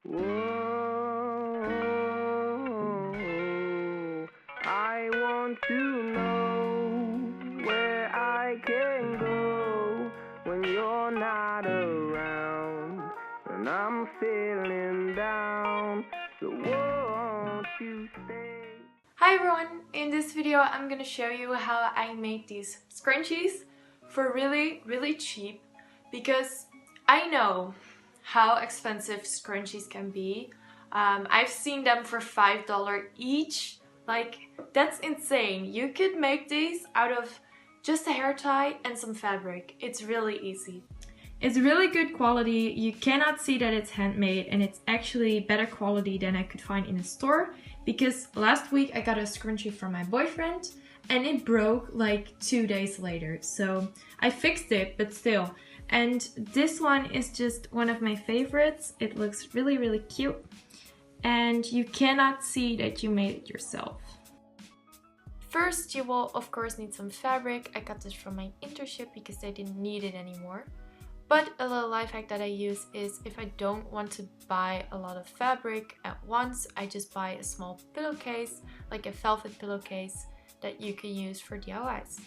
Whoa, I want to know where I can go when you're not around, and I'm feeling down, so won't you stay? Hi everyone! In this video I'm gonna show you how I made these scrunchies for really cheap, because I know how expensive scrunchies can be. I've seen them for $5 each. Like, that's insane. You could make these out of just a hair tie and some fabric. It's really easy. It's really good quality. You cannot see that it's handmade, and it's actually better quality than I could find in a store, because last week I got a scrunchie from my boyfriend and it broke like 2 days later. So I fixed it, but still. And this one is just one of my favorites. It looks really cute, and you cannot see that you made it yourself. First, you will of course need some fabric. I got this from my internship because they didn't need it anymore. But a little life hack that I use is, if I don't want to buy a lot of fabric at once, I just buy a small pillowcase, like a velvet pillowcase that you can use for DIYs.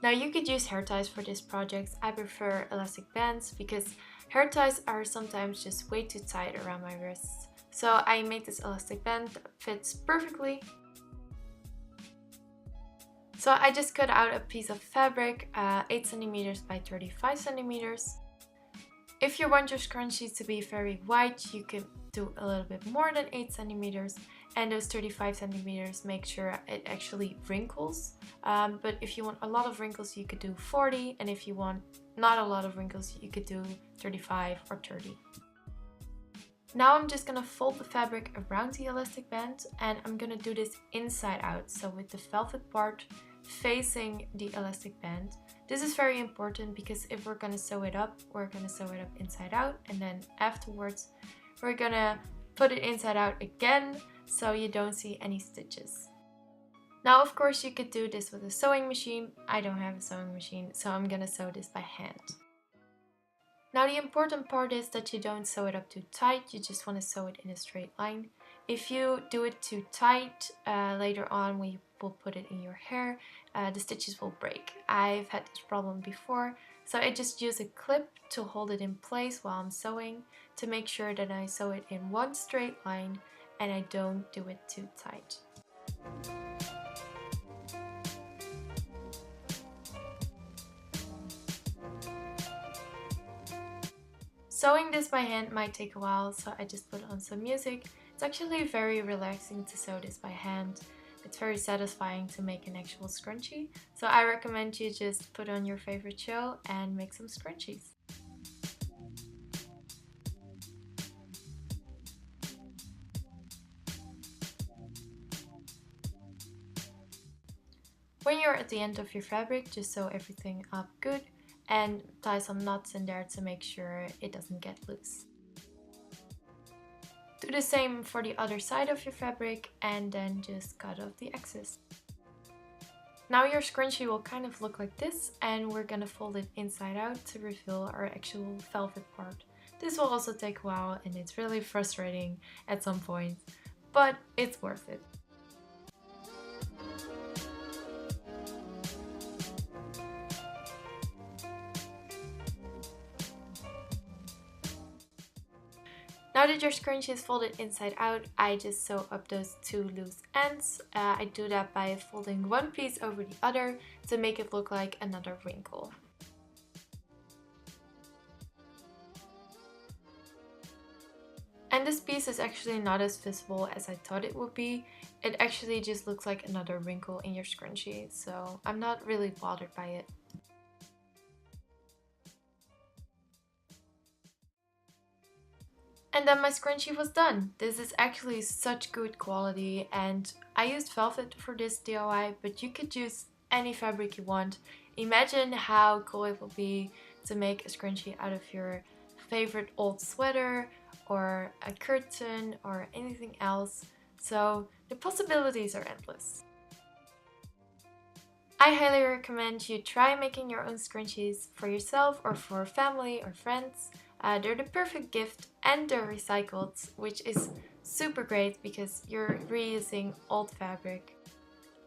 Now, you could use hair ties for this project. I prefer elastic bands because hair ties are sometimes just way too tight around my wrists. So I made this elastic band that fits perfectly. So I just cut out a piece of fabric, 8 cm by 35 cm. If you want your scrunchies to be very wide, you can do a little bit more than 8 cm, and those 35 cm make sure it actually wrinkles. But if you want a lot of wrinkles, you could do 40, and if you want not a lot of wrinkles, you could do 35 or 30. Now I'm just gonna fold the fabric around the elastic band, and I'm gonna do this inside out, so with the velvet part facing the elastic band. This is very important because if we're gonna sew it up, we're gonna sew it up inside out, and then afterwards we're gonna put it inside out again so you don't see any stitches. Now, of course, you could do this with a sewing machine. I don't have a sewing machine, so I'm gonna sew this by hand. Now, the important part is that you don't sew it up too tight. You just want to sew it in a straight line. If you do it too tight, later on when you will put it in your hair, the stitches will break. I've had this problem before, so I just use a clip to hold it in place while I'm sewing, to make sure that I sew it in one straight line and I don't do it too tight. Sewing this by hand might take a while, so I just put on some music. It's actually very relaxing to sew this by hand. It's very satisfying to make an actual scrunchie, so I recommend you just put on your favorite show and make some scrunchies. When you're at the end of your fabric, just sew everything up good and tie some knots in there to make sure it doesn't get loose. Do the same for the other side of your fabric, and then just cut off the excess. Now your scrunchie will kind of look like this, and we're gonna fold it inside out to reveal our actual velvet part. This will also take a while, and it's really frustrating at some point, but it's worth it. Now that your scrunchie is folded inside out, I just sew up those two loose ends. I do that by folding one piece over the other to make it look like another wrinkle. And this piece is actually not as visible as I thought it would be. It actually just looks like another wrinkle in your scrunchie, so I'm not really bothered by it. And then my scrunchie was done. This is actually such good quality, and I used velvet for this DIY, but you could use any fabric you want. Imagine how cool it would be to make a scrunchie out of your favorite old sweater or a curtain or anything else. So the possibilities are endless. I highly recommend you try making your own scrunchies for yourself or for family or friends. They're the perfect gift and they're recycled, which is super great because you're reusing old fabric.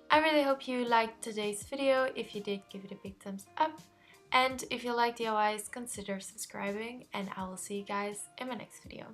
I really hope you liked today's video. If you did, give it a big thumbs up. And if you like DIYs, consider subscribing, and I will see you guys in my next video.